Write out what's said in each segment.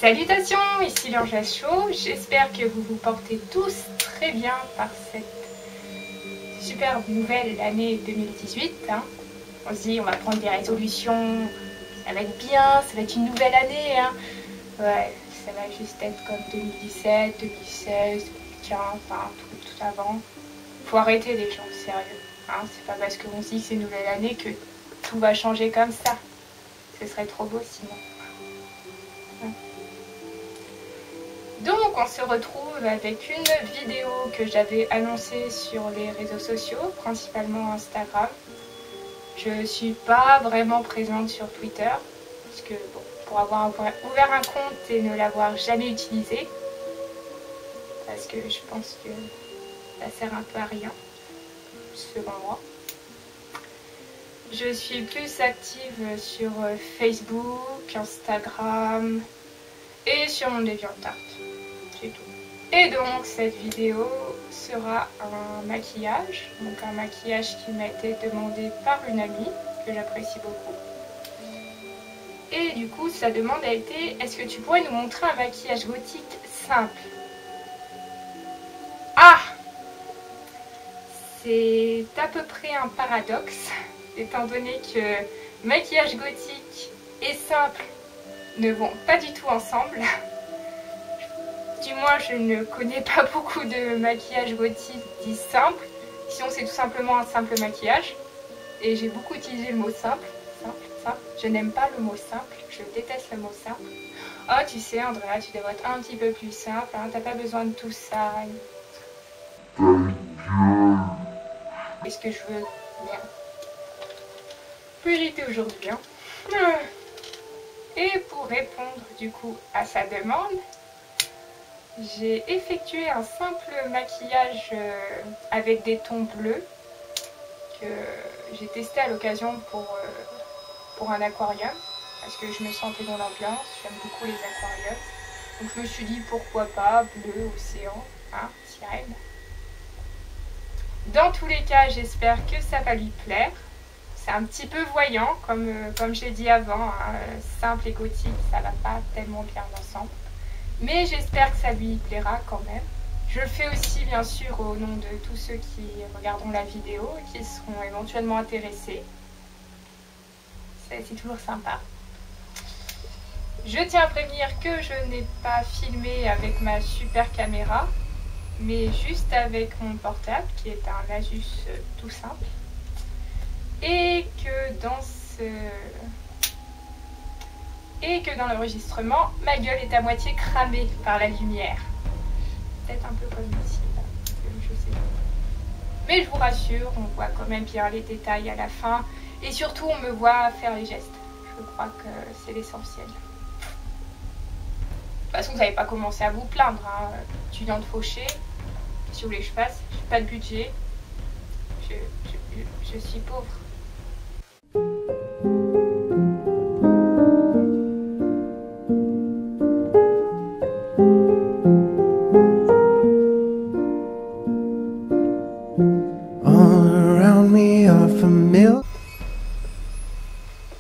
Salutations, ici L'Ange Chaud, j'espère que vous vous portez tous très bien par cette superbe nouvelle année 2018. Hein. On se dit on va prendre des résolutions, ça va être bien, ça va être une nouvelle année. Hein. Ouais, ça va juste être comme 2017, 2016, 2015, enfin tout avant. Faut arrêter les gens, sérieux. Hein. C'est pas parce qu'on se dit que c'est une nouvelle année que tout va changer comme ça. Ce serait trop beau sinon. Donc on se retrouve avec une vidéo que j'avais annoncée sur les réseaux sociaux, principalement Instagram. Je suis pas vraiment présente sur Twitter, parce que bon, pour avoir ouvert un compte et ne l'avoir jamais utilisé, parce que je pense que ça sert un peu à rien, selon moi. Je suis plus active sur Facebook, Instagram et sur mon DeviantArt. C'est tout. Et donc cette vidéo sera un maquillage, donc un maquillage qui m'a été demandé par une amie que j'apprécie beaucoup. Et du coup sa demande a été: est-ce que tu pourrais nous montrer un maquillage gothique simple? Ah! C'est à peu près un paradoxe, étant donné que maquillage gothique et simple ne vont pas du tout ensemble. Du moins, je ne connais pas beaucoup de maquillage gothique dit simple. Sinon, c'est tout simplement un simple maquillage. Et j'ai beaucoup utilisé le mot simple. Simple. Je n'aime pas le mot simple. Je déteste le mot simple. Oh, tu sais, Andrea, tu devrais être un petit peu plus simple. Hein, t'as pas besoin de tout ça. Qu'est-ce que je veux? Merde. Plus irritée aujourd'hui. Hein. Et pour répondre du coup à sa demande, j'ai effectué un simple maquillage avec des tons bleus que j'ai testé à l'occasion pour un aquarium parce que je me sentais dans l'ambiance, j'aime beaucoup les aquariums. Donc je me suis dit pourquoi pas, bleu, océan, hein, sirène. Dans tous les cas, j'espère que ça va lui plaire. C'est un petit peu voyant, comme j'ai dit avant, hein, simple et gothique, ça va pas tellement bien ensemble. Mais j'espère que ça lui plaira quand même. Je le fais aussi bien sûr au nom de tous ceux qui regarderont la vidéo et qui seront éventuellement intéressés. C'est toujours sympa. Je tiens à prévenir que je n'ai pas filmé avec ma super caméra, mais juste avec mon portable qui est un Asus tout simple. Et que dans l'enregistrement, ma gueule est à moitié cramée par la lumière. Peut-être un peu comme ici, là. Je sais pas. Mais je vous rassure, on voit quand même bien les détails à la fin. Et surtout, on me voit faire les gestes. Je crois que c'est l'essentiel. De toute façon, vous n'avez pas commencé à vous plaindre. Hein. Étudiante fauchée, si vous voulez que je fasse, j'ai pas de budget. Je suis pauvre.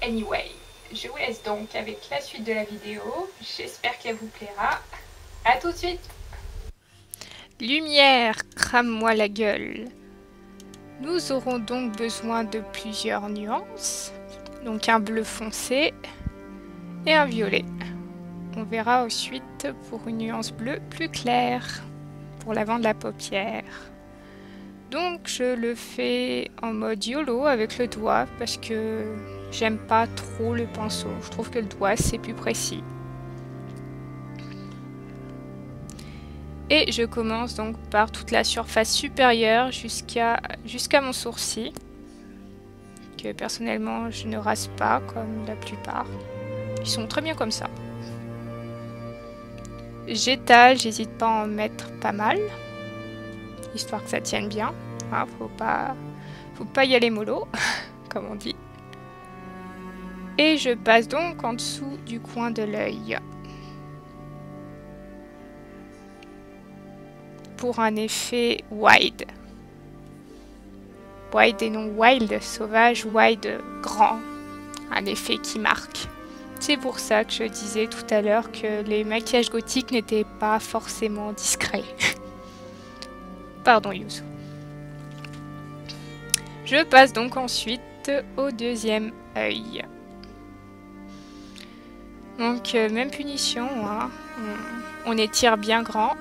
Anyway, je vous laisse donc avec la suite de la vidéo. J'espère qu'elle vous plaira. A tout de suite. Lumière, crame-moi la gueule. Nous aurons donc besoin de plusieurs nuances. Donc un bleu foncé et un violet. On verra ensuite pour une nuance bleue plus claire pour l'avant de la paupière. Donc je le fais en mode YOLO avec le doigt parce que j'aime pas trop le pinceau. Je trouve que le doigt c'est plus précis. Et je commence donc par toute la surface supérieure jusqu'à mon sourcil. Que personnellement je ne rase pas comme la plupart. Ils sont très bien comme ça. J'étale, j'hésite pas à en mettre pas mal. Histoire que ça tienne bien. Hein, faut pas y aller mollo, comme on dit. Et je passe donc en dessous du coin de l'œil. Pour un effet wide. Wide et non wild, sauvage, wide, grand. Un effet qui marque. C'est pour ça que je disais tout à l'heure que les maquillages gothiques n'étaient pas forcément discrets. Pardon Yuzu. Je passe donc ensuite au deuxième œil. Donc même punition, hein. On étire bien grand.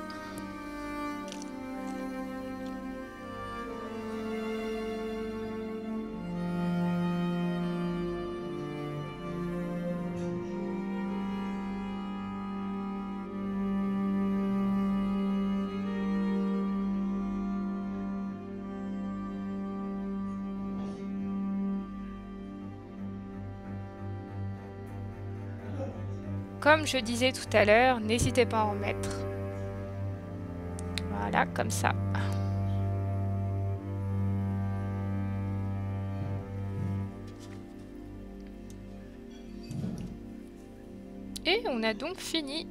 Comme je disais tout à l'heure, n'hésitez pas à en mettre. Voilà, comme ça. Et on a donc fini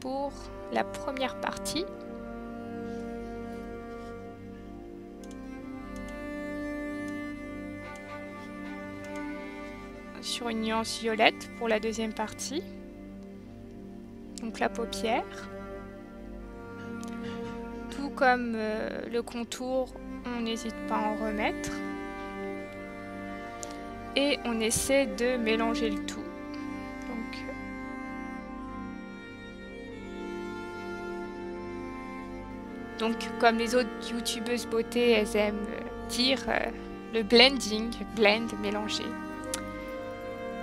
pour la première partie. Sur une nuance violette pour la deuxième partie. Donc la paupière. Tout comme le contour, on n'hésite pas à en remettre. Et on essaie de mélanger le tout. Donc comme les autres youtubeuses beauté, elles aiment dire le blending, blend, mélanger.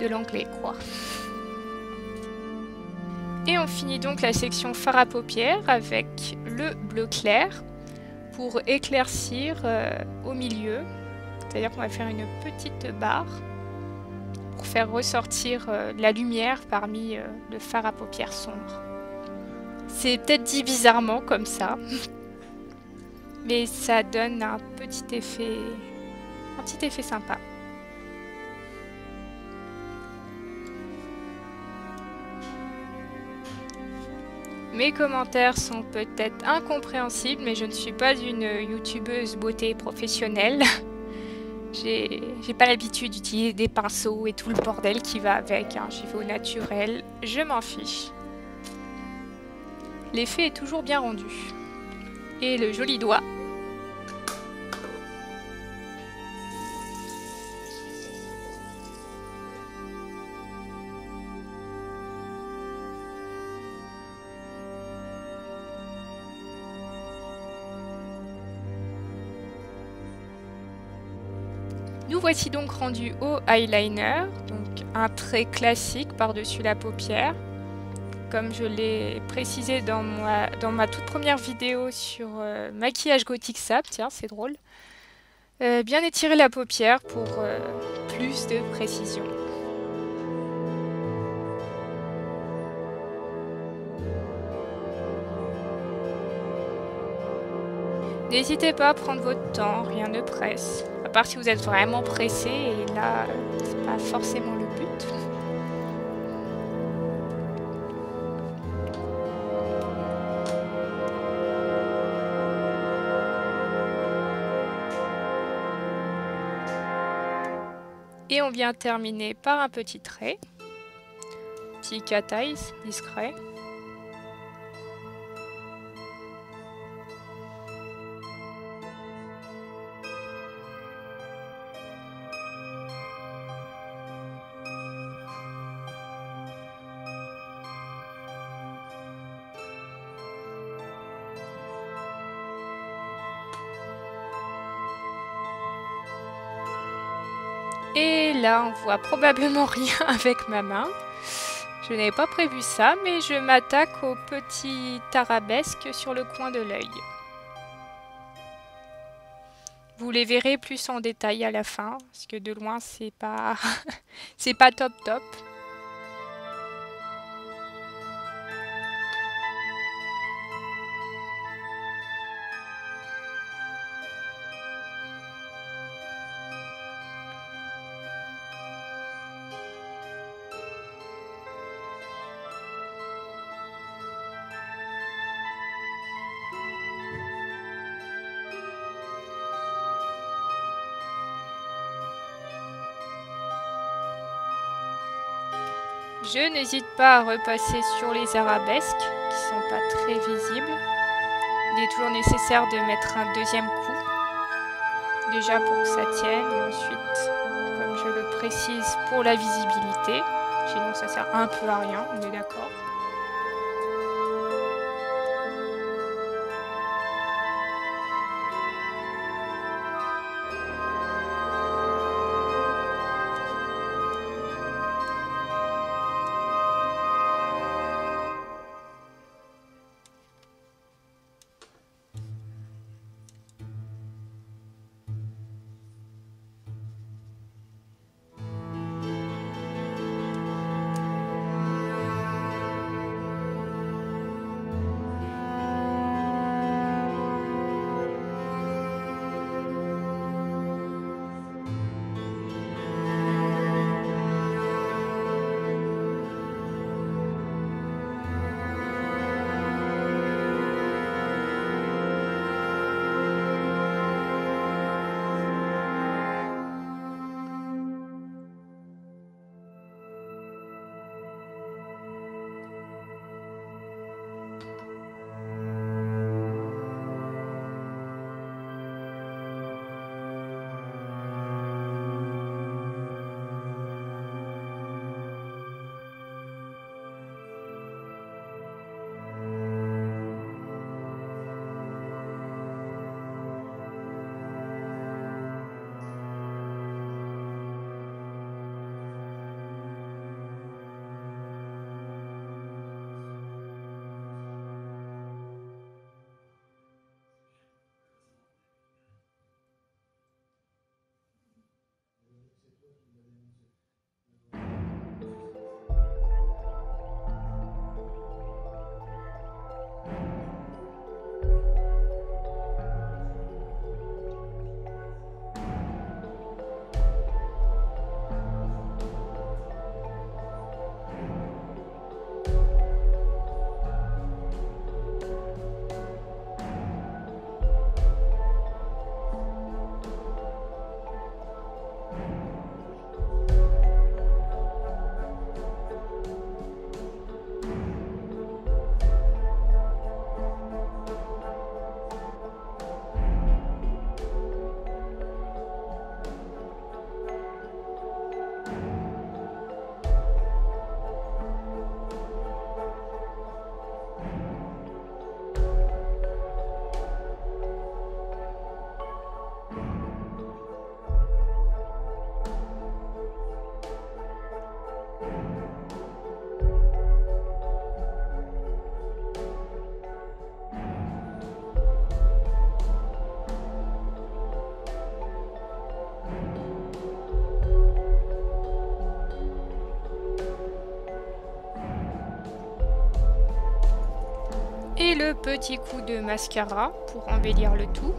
De l'anglais quoi. Et on finit donc la section fard à paupières avec le bleu clair pour éclaircir au milieu. C'est-à-dire qu'on va faire une petite barre pour faire ressortir la lumière parmi le fard à paupières sombre. C'est peut-être dit bizarrement comme ça, mais ça donne un petit effet sympa. Mes commentaires sont peut-être incompréhensibles, mais je ne suis pas une youtubeuse beauté professionnelle. J'ai pas l'habitude d'utiliser des pinceaux et tout le bordel qui va avec. Hein. J'y vais au naturel, je m'en fiche. L'effet est toujours bien rendu. Et le joli doigt. Nous voici donc rendus au eyeliner, donc un trait classique par-dessus la paupière. Comme je l'ai précisé dans ma toute première vidéo sur maquillage gothique sap, tiens c'est drôle. Bien étirer la paupière pour plus de précision. N'hésitez pas à prendre votre temps, rien ne presse. À part si vous êtes vraiment pressé, et là, c'est pas forcément le but. Et on vient terminer par un petit trait. Petit cat eyes discret. Et là, on voit probablement rien avec ma main. Je n'avais pas prévu ça, mais je m'attaque au petit arabesque sur le coin de l'œil. Vous les verrez plus en détail à la fin, parce que de loin, c'est pas c'est pas top top. Je n'hésite pas à repasser sur les arabesques qui sont pas très visibles. Il est toujours nécessaire de mettre un deuxième coup, déjà pour que ça tienne, et ensuite, comme je le précise, pour la visibilité. Sinon ça sert un peu à rien, on est d'accord. Et le petit coup de mascara pour embellir le tout.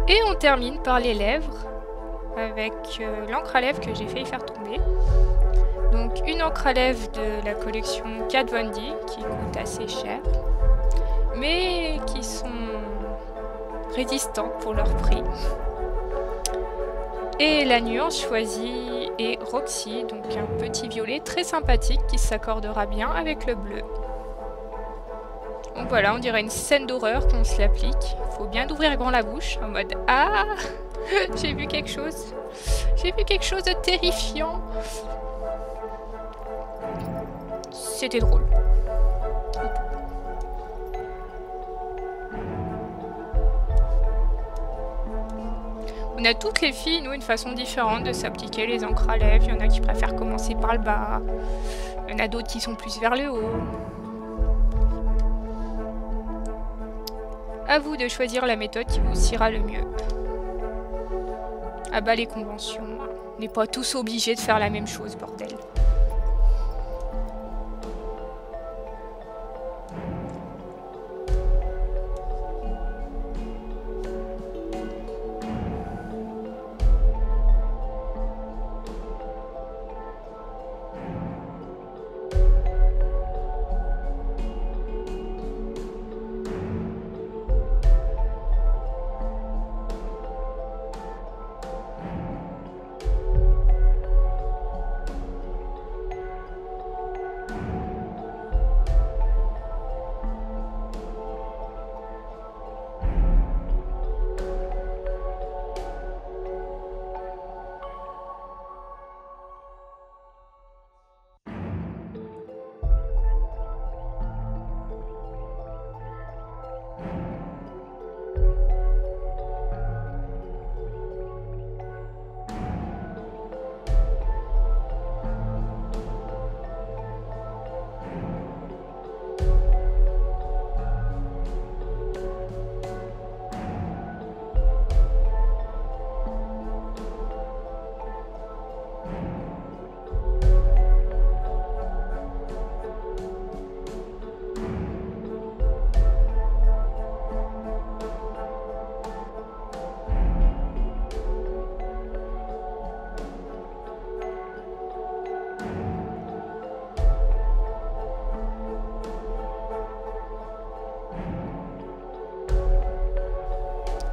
Et on termine par les lèvres avec l'encre à lèvres que j'ai failli faire tomber. Donc une encre à lèvres de la collection Kat Von D qui coûte assez cher, mais qui sont résistants pour leur prix. Et la nuance choisie est Roxy, donc un petit violet très sympathique qui s'accordera bien avec le bleu. Donc voilà, on dirait une scène d'horreur quand on se l'applique. Il faut bien ouvrir grand la bouche en mode « Ah, j'ai vu quelque chose. J'ai vu quelque chose de terrifiant. » C'était drôle. On a toutes les filles, nous, une façon différente de s'appliquer les encres à lèvres. Il y en a qui préfèrent commencer par le bas. Il y en a d'autres qui sont plus vers le haut. À vous de choisir la méthode qui vous ira le mieux. À bas les conventions. On n'est pas tous obligés de faire la même chose, bordel.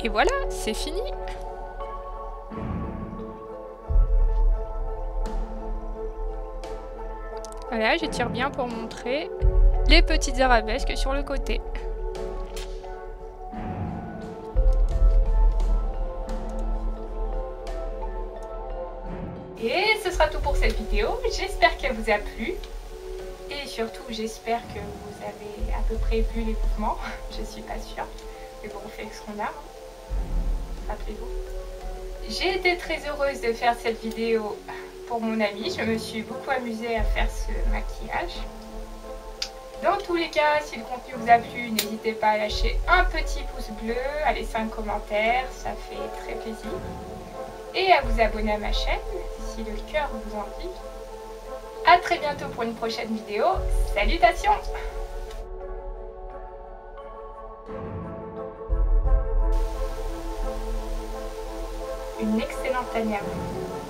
Et voilà, c'est fini. Voilà, j'étire bien pour montrer les petites arabesques sur le côté. Et ce sera tout pour cette vidéo. J'espère qu'elle vous a plu. Et surtout, j'espère que vous avez à peu près vu les mouvements. Je suis pas sûre. Mais bon, on fait ce qu'on a. Rappelez-vous. J'ai été très heureuse de faire cette vidéo pour mon ami. Je me suis beaucoup amusée à faire ce maquillage. Dans tous les cas, si le contenu vous a plu, n'hésitez pas à lâcher un petit pouce bleu, à laisser un commentaire, ça fait très plaisir. Et à vous abonner à ma chaîne, si le cœur vous en dit. A très bientôt pour une prochaine vidéo. Salutations! Une excellente année à vous.